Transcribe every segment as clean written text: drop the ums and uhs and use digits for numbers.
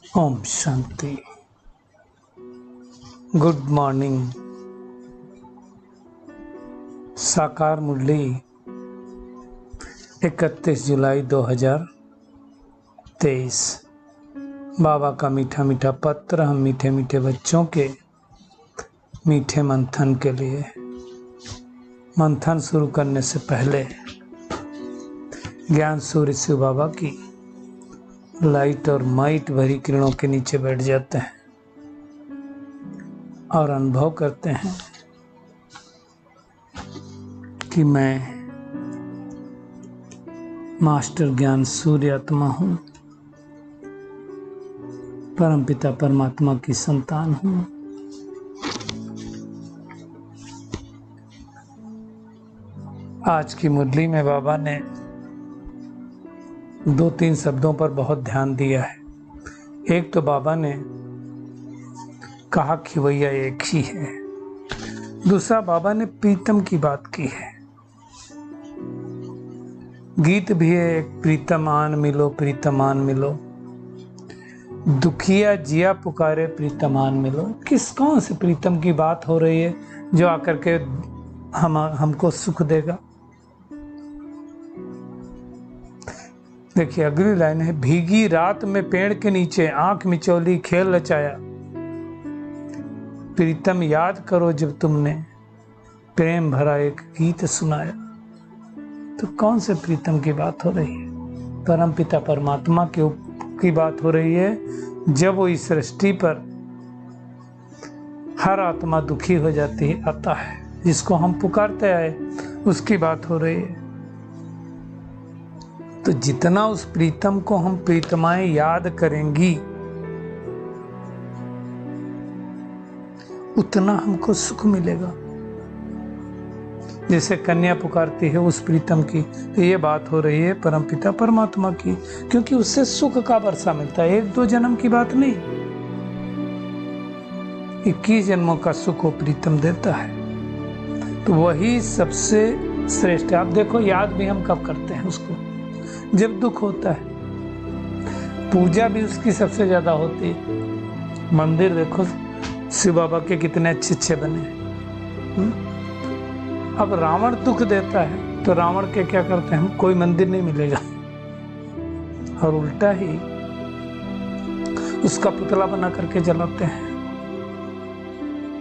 Om Shanti. Good morning. साकार मुरली 31 जुलाई 2023। बाबा का मीठा मीठा पत्र हम मीठे मीठे बच्चों के मीठे मंथन के लिए। मंथन शुरू करने से पहले ज्ञान सूर्य शिव बाबा की लाइट और माइट भरी किरणों के नीचे बैठ जाते हैं और अनुभव करते हैं कि मैं मास्टर ज्ञान सूर्य आत्मा हूँ, परमपिता परमात्मा की संतान हूँ। आज की मुरली में बाबा ने 2-3 शब्दों पर बहुत ध्यान दिया है। एक तो बाबा ने कहा कि खिवैया एक ही है। दूसरा, बाबा ने प्रीतम की बात की है। गीत भी है एक, प्रीतमान मिलो प्रीतमान मिलो, दुखिया जिया पुकारे प्रीतमान मिलो। कौन से प्रीतम की बात हो रही है जो आकर के हमको सुख देगा? देखिए अगली लाइन है, भीगी रात में पेड़ के नीचे आंख मिचौली खेल रचाया, प्रीतम याद करो जब तुमने प्रेम भरा एक गीत सुनाया। तो कौन से प्रीतम की बात हो रही है? परमपिता परमात्मा की बात हो रही है। जब वो इस सृष्टि पर हर आत्मा दुखी हो जाती आता है, जिसको हम पुकारते आए, उसकी बात हो रही है। तो जितना उस प्रीतम को हम प्रीतमाएं याद करेंगी, उतना हमको सुख मिलेगा। जैसे कन्या पुकारती है उस प्रीतम की, तो ये बात हो रही है परमपिता परमात्मा की, क्योंकि उससे सुख का वर्षा मिलता है। 1-2 जन्म की बात नहीं, 21 जन्मों का सुख वो प्रीतम देता है। तो वही सबसे श्रेष्ठ है। आप देखो, याद भी हम कब करते हैं उसको? जब दुख होता है। पूजा भी उसकी सबसे ज्यादा होती है। मंदिर देखो शिव बाबा के कितने अच्छे अच्छे बने। अब रावण दुख देता है तो रावण के क्या करते हैं? कोई मंदिर नहीं मिलेगा, और उल्टा ही उसका पुतला बना करके जलाते हैं।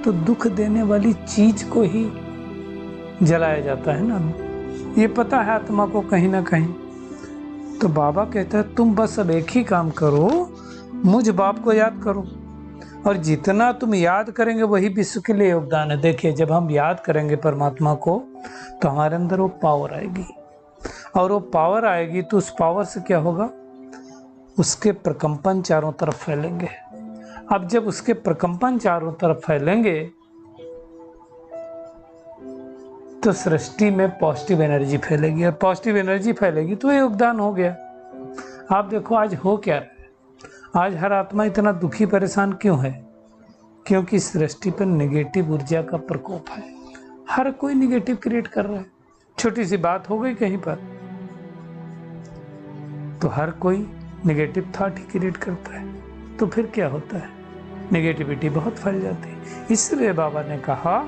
तो दुख देने वाली चीज को ही जलाया जाता है ना। ये पता है आत्मा को कहीं ना कहीं। तो बाबा कहता है तुम बस अब एक ही काम करो, मुझ बाप को याद करो, और जितना तुम याद करेंगे वही विश्व के लिए योगदान है। देखिए, जब हम याद करेंगे परमात्मा को तो हमारे अंदर वो पावर आएगी, और वो पावर आएगी तो उस पावर से क्या होगा? उसके प्रकंपन चारों तरफ फैलेंगे। अब जब उसके प्रकंपन चारों तरफ फैलेंगे तो सृष्टि में पॉजिटिव एनर्जी फैलेगी, और पॉजिटिव एनर्जी फैलेगी तो योगदान हो गया। आप देखो आज हो क्या रहा है। आज हर आत्मा इतना दुखी परेशान क्यों है? क्योंकि सृष्टि पर नेगेटिव ऊर्जा का प्रकोप है। हर कोई नेगेटिव क्रिएट कर रहा है। छोटी सी बात हो गई कहीं पर तो हर कोई नेगेटिव थॉट ही क्रिएट करता है। तो फिर क्या होता है? नेगेटिविटी बहुत फैल जाती है। इसलिए बाबा ने कहा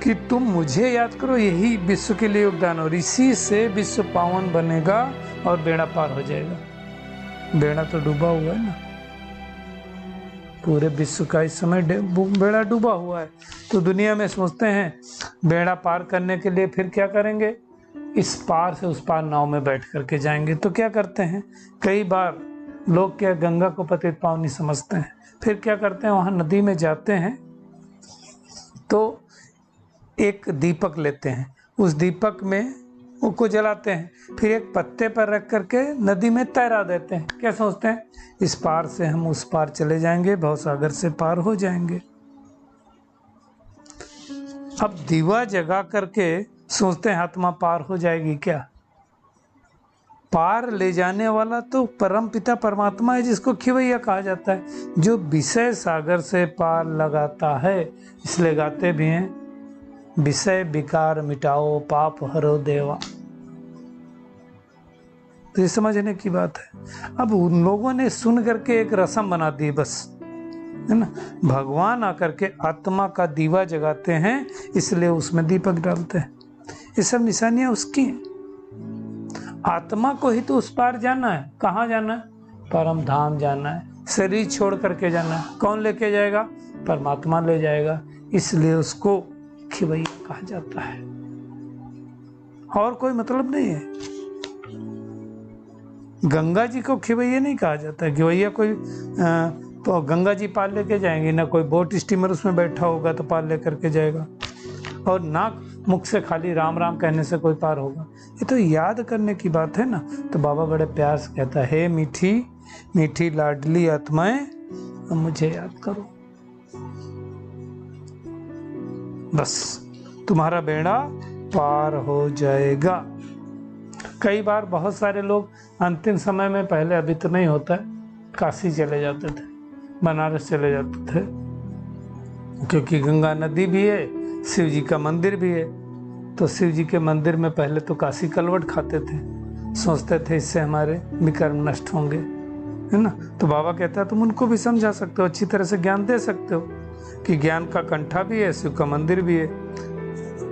कि तुम मुझे याद करो, यही विश्व के लिए योगदान, और इसी से विश्व पावन बनेगा और बेड़ा पार हो जाएगा। बेड़ा तो डूबा हुआ है ना, पूरे विश्व का इस समय बेड़ा डूबा हुआ है। तो दुनिया में सोचते हैं बेड़ा पार करने के लिए फिर क्या करेंगे? इस पार से उस पार नाव में बैठ करके जाएंगे। तो क्या करते हैं? कई बार लोग क्या गंगा को पतित पावनी समझते हैं। फिर क्या करते हैं? वहां नदी में जाते हैं तो एक दीपक लेते हैं, उस दीपक में उसको जलाते हैं, फिर एक पत्ते पर रख करके नदी में तैरा देते हैं। क्या सोचते हैं? इस पार से हम उस पार चले जाएंगे, भवसागर से पार हो जाएंगे। अब दीवा जगा करके सोचते हैं आत्मा पार हो जाएगी। क्या? पार ले जाने वाला तो परम पिता परमात्मा है, जिसको खिवैया कहा जाता है, जो विषय सागर से पार लगाता है। इसलिए गाते भी हैं, विषय विकार मिटाओ पाप हरो देवा। तो ये समझने की बात है। अब उन लोगों ने सुन करके एक रस्म बना दी बस, है ना। भगवान आकर के आत्मा का दीवा जगाते हैं, इसलिए उसमें दीपक डालते हैं। ये सब निशानियां उसकी हैं। आत्मा को ही तो उस पार जाना है। कहाँ जाना है? परम धाम जाना है। शरीर छोड़ करके जाना है। कौन लेके जाएगा? परमात्मा ले जाएगा। इसलिए उसको खिवैया कहा जाता है, और कोई मतलब नहीं है। गंगा जी को खिवैया नहीं कहा जाता है। खिवैया कोई तो गंगा जी पार लेके जाएंगे ना, कोई बोट स्टीमर उसमें बैठा होगा तो पार लेकर के जाएगा, और नाक मुख से खाली राम राम कहने से कोई पार होगा? ये तो याद करने की बात है ना। तो बाबा बड़े प्यार से कहता है, मीठी मीठी लाडली आत्माएं, अब मुझे याद करो, बस तुम्हारा बेड़ा पार हो जाएगा। कई बार बहुत सारे लोग अंतिम समय में, पहले अभी तो नहीं होता है, काशी चले जाते थे, बनारस चले जाते थे, क्योंकि गंगा नदी भी है, शिव जी का मंदिर भी है। तो शिव जी के मंदिर में पहले तो काशी कलवट खाते थे, सोचते थे इससे हमारे विकर्म नष्ट होंगे, है ना। तो बाबा कहता है तुम उनको भी समझा सकते हो, अच्छी तरह से ज्ञान दे सकते हो कि ज्ञान का कंठा भी है, शिव का मंदिर भी है।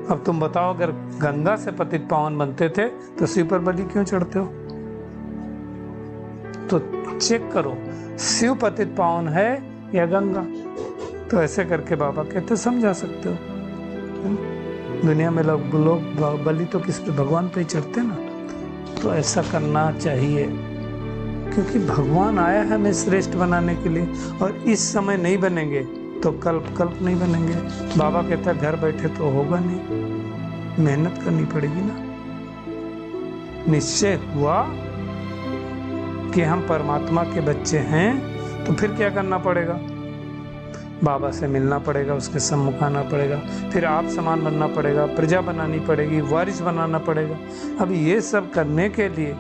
अब तुम बताओ, अगर गंगा से पतित पावन बनते थे तो शिव पर बलि क्यों चढ़ते हो? तो चेक करो, शिव पतित पावन है या गंगा? तो ऐसे करके बाबा कहते समझा सकते हो। दुनिया में लोग बलि तो किस पे? भगवान पे ही चढ़ते ना। तो ऐसा करना चाहिए, क्योंकि भगवान आया है हमें श्रेष्ठ बनाने के लिए, और इस समय नहीं बनेंगे तो कल्प नहीं बनेंगे। बाबा कहता है घर बैठे तो होगा नहीं, मेहनत करनी पड़ेगी ना। निश्चय हुआ कि हम परमात्मा के बच्चे हैं, तो फिर क्या करना पड़ेगा? बाबा से मिलना पड़ेगा, उसके सम्मुख आना पड़ेगा, फिर आप समान बनना पड़ेगा, प्रजा बनानी पड़ेगी, वारिस बनाना पड़ेगा। अब ये सब करने के लिए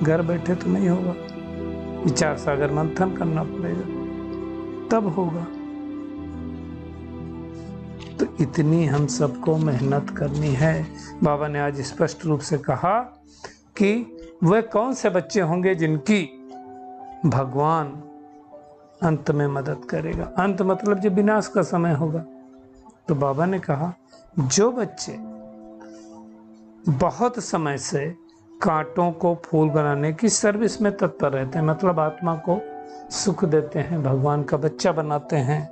घर बैठे तो नहीं होगा, विचार सागर मंथन करना पड़ेगा, तब होगा। तो इतनी हम सबको मेहनत करनी है। बाबा ने आज स्पष्ट रूप से कहा कि वह कौन से बच्चे होंगे जिनकी भगवान अंत में मदद करेगा। अंत मतलब जब विनाश का समय होगा। तो बाबा ने कहा जो बच्चे बहुत समय से कांटों को फूल बनाने की सर्विस में तत्पर रहते हैं, मतलब आत्मा को सुख देते हैं, भगवान का बच्चा बनाते हैं,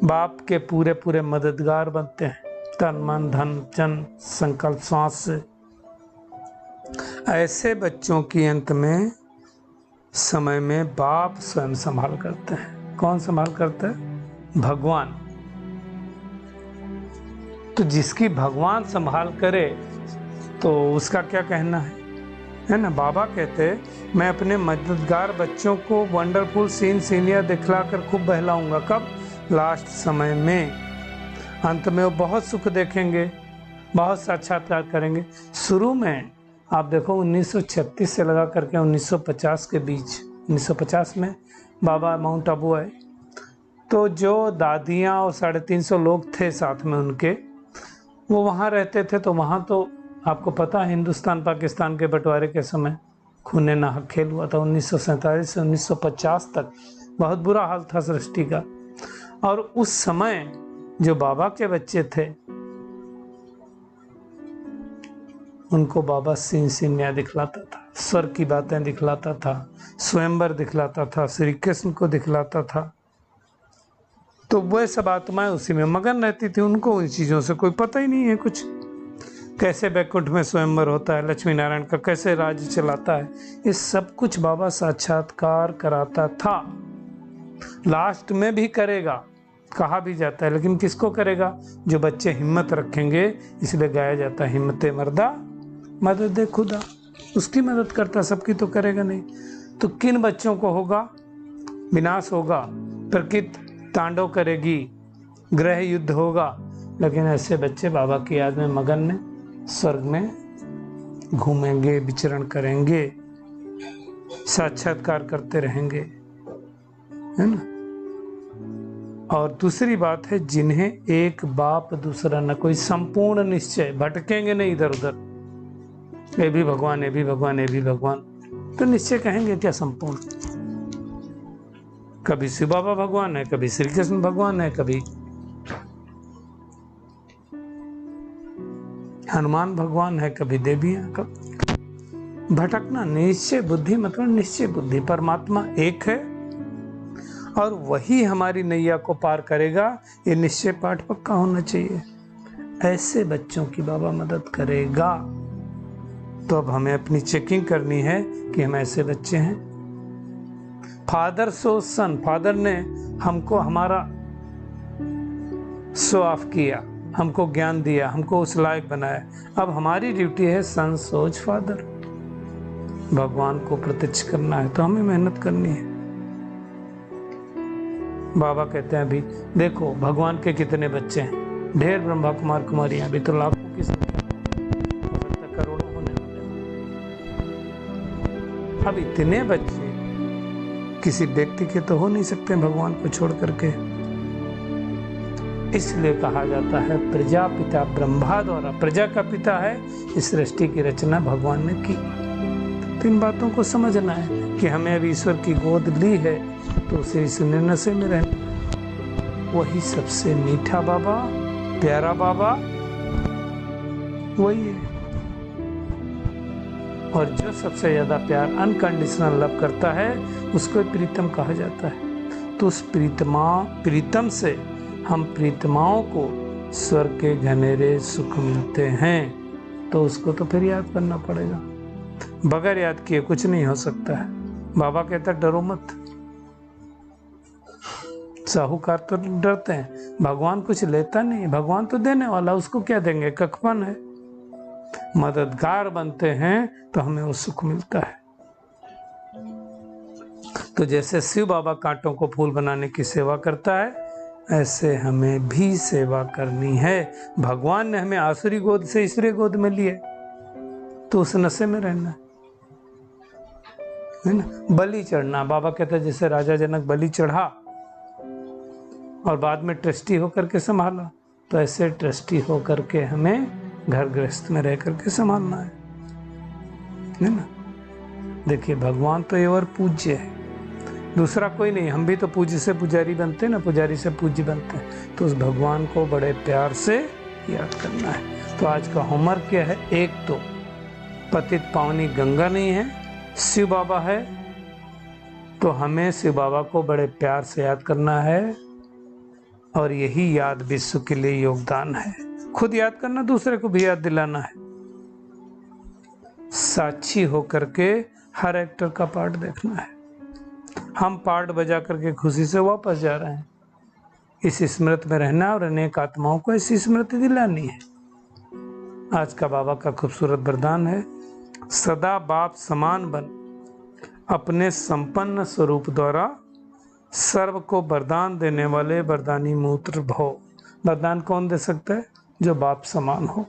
बाप के पूरे पूरे मददगार बनते हैं, तन मन धन जन संकल्प श्वास से, ऐसे बच्चों की अंत में समय में बाप स्वयं संभाल करते हैं। कौन संभाल करता है? भगवान। तो जिसकी भगवान संभाल करे तो उसका क्या कहना है ना। बाबा कहते मैं अपने मददगार बच्चों को वंडरफुल सीनिया दिखलाकर खूब बहलाऊंगा। कब? लास्ट समय में। अंत में वो बहुत सुख देखेंगे, बहुत साक्षात्कार करेंगे। शुरू में आप देखो 1936 से लगा करके 1950 के बीच, 1950 में बाबा माउंट आबू आए, तो जो दादियाँ और 350 लोग थे साथ में उनके, वो वहाँ रहते थे। तो वहाँ तो आपको पता है हिंदुस्तान पाकिस्तान के बंटवारे के समय खूने नाहक खेल हुआ था। 1947 से 1950 तक बहुत बुरा हाल था सृष्टि का। और उस समय जो बाबा के बच्चे थे उनको बाबा सीनिया दिखलाता था, स्वर्ग की बातें दिखलाता था, स्वयंवर दिखलाता था, श्री कृष्ण को दिखलाता था। तो वह सब आत्माएं उसी में मगन रहती थी, उनको उन चीज़ों से कोई पता ही नहीं है कुछ। कैसे बैकुंठ में स्वयंवर होता है, लक्ष्मी नारायण का कैसे राज्य चलाता है, ये सब कुछ बाबा साक्षात्कार कराता था। लास्ट में भी करेगा, कहा भी जाता है, लेकिन किसको करेगा? जो बच्चे हिम्मत रखेंगे। इसलिए गाया जाता है हिम्मते मर्दा मदद खुदा। उसकी मदद करता, सबकी तो करेगा नहीं। तो किन बच्चों को होगा? विनाश होगा, प्रकृति तांडव करेगी, ग्रह युद्ध होगा, लेकिन ऐसे बच्चे बाबा की याद में मगन में स्वर्ग में घूमेंगे, विचरण करेंगे, साक्षात्कार करते रहेंगे, है ना। और दूसरी बात है, जिन्हें एक बाप दूसरा न कोई, संपूर्ण निश्चय, भटकेंगे नहीं इधर उधर। ये भी भगवान, ये भी भगवान, ये भी भगवान, तो निश्चय कहेंगे क्या संपूर्ण? कभी शिव बाबा भगवान है, कभी श्री कृष्ण भगवान है, कभी हनुमान भगवान है, कभी देवियां, कभी भटकना। निश्चय बुद्धि मतलब निश्चय बुद्धि, परमात्मा एक है और वही हमारी नैया को पार करेगा। ये निश्चय पाठ पक्का होना चाहिए। ऐसे बच्चों की बाबा मदद करेगा। तो अब हमें अपनी चेकिंग करनी है कि हम ऐसे बच्चे हैं। फादर सो सन, फादर ने हमको हमारा शो ऑफ किया, हमको ज्ञान दिया, हमको उस लायक बनाया। अब हमारी ड्यूटी है सन सोच फादर, भगवान को प्रत्यक्ष करना है, तो हमें मेहनत करनी है। बाबा कहते हैं अभी देखो भगवान के कितने बच्चे हैं, ढेर ब्रह्मा कुमार कुमारियां, अभी तो लाखों की संख्या, हो सकता है करोड़ों होने वाले। अब इतने बच्चे किसी व्यक्ति के तो हो नहीं सकते भगवान को छोड़ करके। इसलिए कहा जाता है प्रजापिता ब्रह्मा द्वारा, प्रजा का पिता है, इस सृष्टि की रचना भगवान ने की। तो इन बातों को समझना है कि हमें अब ईश्वर की गोद ली है तो उसे इस निर्णय में रहना। वही सबसे मीठा बाबा, प्यारा बाबा वही है। और जो सबसे ज्यादा प्यार अनकंडीशनल लव करता है उसको प्रीतम कहा जाता है। तो उस प्रीतम से हम प्रीतमाओं को स्वर्ग के घनेरे सुख मिलते हैं। तो उसको तो फिर याद करना पड़ेगा, बगैर याद किए कुछ नहीं हो सकता है। बाबा कहता डरो मत। साहूकार तो डरते हैं, भगवान कुछ लेता नहीं, भगवान तो देने वाला, उसको क्या देंगे, कखपन है। मददगार बनते हैं तो हमें वो सुख मिलता है। तो जैसे शिव बाबा कांटों को फूल बनाने की सेवा करता है, ऐसे हमें भी सेवा करनी है। भगवान ने हमें आसुरी गोद से ईश्वरी गोद में लिए, तो उस नशे में रहना है ना। बलि चढ़ना, बाबा कहता है जैसे राजा जनक बलि चढ़ा और बाद में ट्रस्टी होकर के संभाला, तो ऐसे ट्रस्टी होकर के हमें घर गृहस्थ में रह करके संभालना है ना। देखिए भगवान तो ये और पूज्य है, दूसरा कोई नहीं। हम भी तो पूज्य से पुजारी बनते हैं ना, पुजारी से पूज्य बनते हैं। तो उस भगवान को बड़े प्यार से याद करना है। तो आज का होमवर्क क्या है? एक तो पतित पावनी गंगा नहीं है, शिव बाबा है, तो हमें शिव बाबा को बड़े प्यार से याद करना है। और यही याद विश्व के लिए योगदान है। खुद याद करना, दूसरे को भी याद दिलाना है। साक्षी होकर के हर एक्टर का पार्ट देखना है। हम पार्ट बजा करके खुशी से वापस जा रहे हैं। इस स्मृति में रहना और अनेक आत्माओं को ऐसी स्मृति दिलानी है। आज का बाबा का खूबसूरत वरदान है, सदा बाप समान बन, अपने संपन्न स्वरूप द्वारा सर्व को वरदान देने वाले वरदानी मूत्र भव। वरदान कौन दे सकता है? जो बाप समान हो,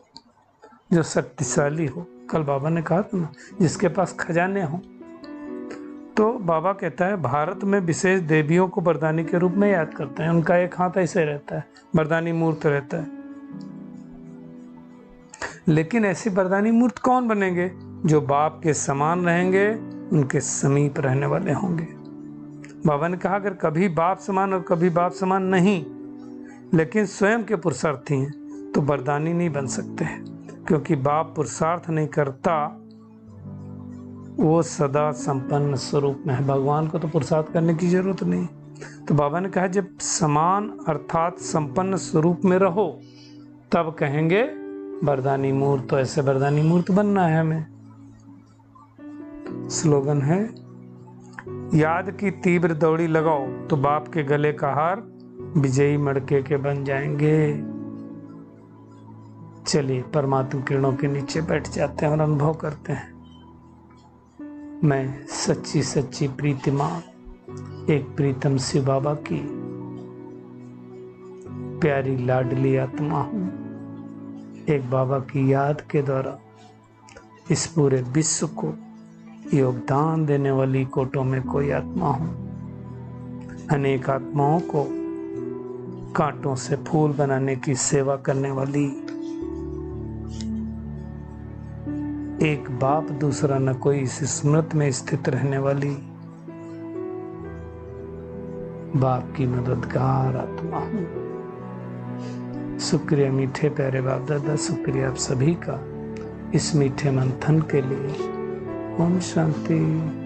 जो शक्तिशाली हो। कल बाबा ने कहा था ना, जिसके पास खजाने हो। तो बाबा कहता है भारत में विशेष देवियों को वरदानी के रूप में याद करते हैं। उनका एक हाथ ऐसे रहता है, वरदानी मूर्त रहता है। लेकिन ऐसी वरदानी मूर्त कौन बनेंगे? जो बाप के समान रहेंगे, उनके समीप रहने वाले होंगे। बाबा ने कहा अगर कभी बाप समान और कभी बाप समान नहीं, लेकिन स्वयं के पुरुषार्थी हैं, तो वरदानी नहीं बन सकते हैं। क्योंकि बाप पुरुषार्थ नहीं करता, वो सदा संपन्न स्वरूप में है। भगवान को तो पुरुषार्थ करने की जरूरत नहीं। तो बाबा ने कहा जब समान अर्थात संपन्न स्वरूप में रहो, तब कहेंगे वरदानी मूर्त। तो ऐसे वरदानी मूर्त बनना है हमें। स्लोगन है, याद की तीव्र दौड़ी लगाओ तो बाप के गले का हार विजयी मड़के के बन जाएंगे। चलिए परमात्मा किरणों के नीचे बैठ जाते हैं और अनुभव करते हैं। मैं सच्ची सच्ची प्रीतिमा एक प्रीतम शिव बाबा की प्यारी लाडली आत्मा हूँ। एक बाबा की याद के द्वारा इस पूरे विश्व को योगदान देने वाली कोटों में कोई आत्मा हूँ। अनेक आत्माओं को कांटों से फूल बनाने की सेवा करने वाली एक बाप दूसरा न कोई, इस स्मृति में स्थित रहने वाली बाप की मददगार आत्मा हूं। शुक्रिया मीठे प्यारे बाप दादा, शुक्रिया आप सभी का इस मीठे मंथन के लिए। ओम शांति।